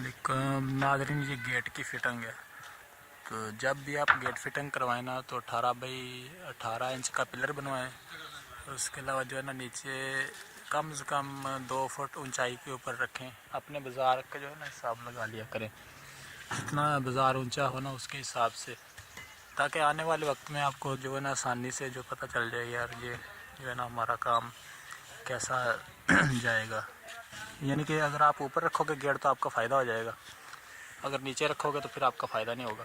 अस्सलामुअलैकुम नाज़रीन, ये गेट की फिटिंग है। तो जब भी आप गेट फिटिंग करवाएं ना तो 18 बाई 18 इंच का पिलर बनवाएं। उसके अलावा जो है ना नीचे कम से कम 2 फुट ऊंचाई के ऊपर रखें। अपने बाज़ार का जो है ना हिसाब लगा लिया करें, जितना बाज़ार ऊंचा हो ना उसके हिसाब से, ताकि आने वाले वक्त में आपको जो है ना आसानी से जो पता चल जाए यार ये जो है ना हमारा काम कैसा जाएगा। यानी कि अगर आप ऊपर रखोगे गेट तो आपका फ़ायदा हो जाएगा, अगर नीचे रखोगे तो फिर आपका फ़ायदा नहीं होगा।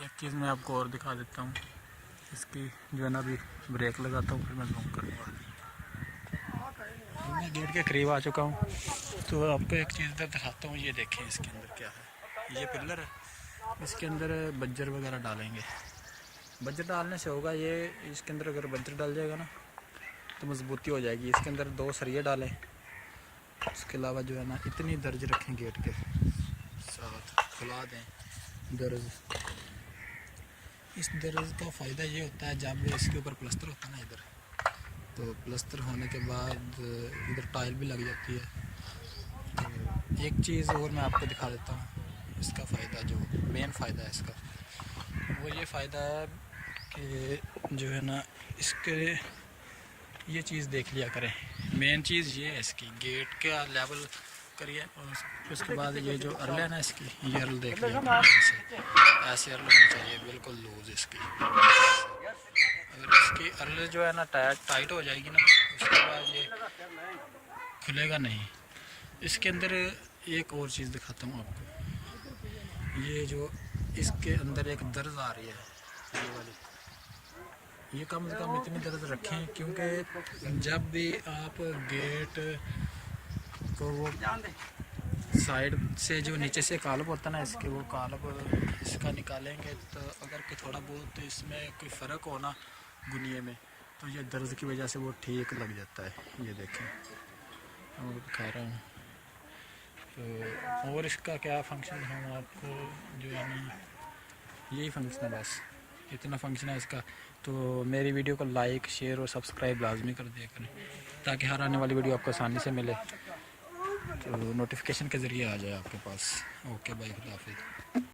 एक चीज़ मैं आपको और दिखा देता हूँ, इसकी जो है ना अभी ब्रेक लगाता हूँ फिर मैं जूम करूँगा। मैं गेट के करीब आ चुका हूँ तो आपको एक चीज़ इधर दिखाता हूँ। ये देखें इसके अंदर क्या है, ये पिलर है, इसके अंदर बज्जर वगैरह डालेंगे। बज्जर डालने से होगा ये, इसके अंदर अगर बज्जर डाल जाएगा ना तो मजबूती हो जाएगी। इसके अंदर 2 सरिये डालें, उसके अलावा जो है ना इतनी दर्ज रखें गेट के साथ, खुला दें दर्ज। इस दर्ज का फ़ायदा ये होता है जब इसके ऊपर प्लस्तर होता है ना इधर, तो प्लस्तर होने के बाद इधर टाइल भी लग जाती है। तो एक चीज़ और मैं आपको दिखा देता हूँ, इसका फ़ायदा जो मेन फ़ायदा है इसका, वो ये फ़ायदा है कि जो है ना इसके ये चीज़ देख लिया करें। मेन चीज़ ये है इसकी, गेट का लेवल करिए और उसके बाद ये जो अर्ल है ना इसकी, ये अर्ल देख लिया करें। ऐसे अर्ल होनी चाहिए बिल्कुल लूज़ इसकी। अगर इसकी अर्ल जो है ना टाइट हो जाएगी ना उसके बाद ये खुलेगा नहीं। इसके अंदर एक और चीज़ दिखाता हूँ आपको, ये जो इसके अंदर एक दर्ज आ रही है ये वाली, ये कम से कम इतनी दर्ज रखें क्योंकि जब भी आप गेट को वो साइड से जो नीचे से कालब होता है ना इसके, वो कालब इसका निकालेंगे तो अगर कि थोड़ा बहुत इसमें कोई फ़र्क हो ना गुनिये में तो ये दर्ज की वजह से वो ठीक लग जाता है। ये देखें और दिखा रहा हूँ। तो और इसका क्या फ़ंक्शन है आपको, जो है ना यही फ़ंक्शन है, बस इतना फ़ंक्शन है इसका। तो मेरी वीडियो को लाइक शेयर और सब्सक्राइब लाजमी कर दिया करें ताकि हर आने वाली वीडियो आपको आसानी से मिले, तो नोटिफिकेशन के ज़रिए आ जाए आपके पास। ओके भाई, खुदा हाफिज़।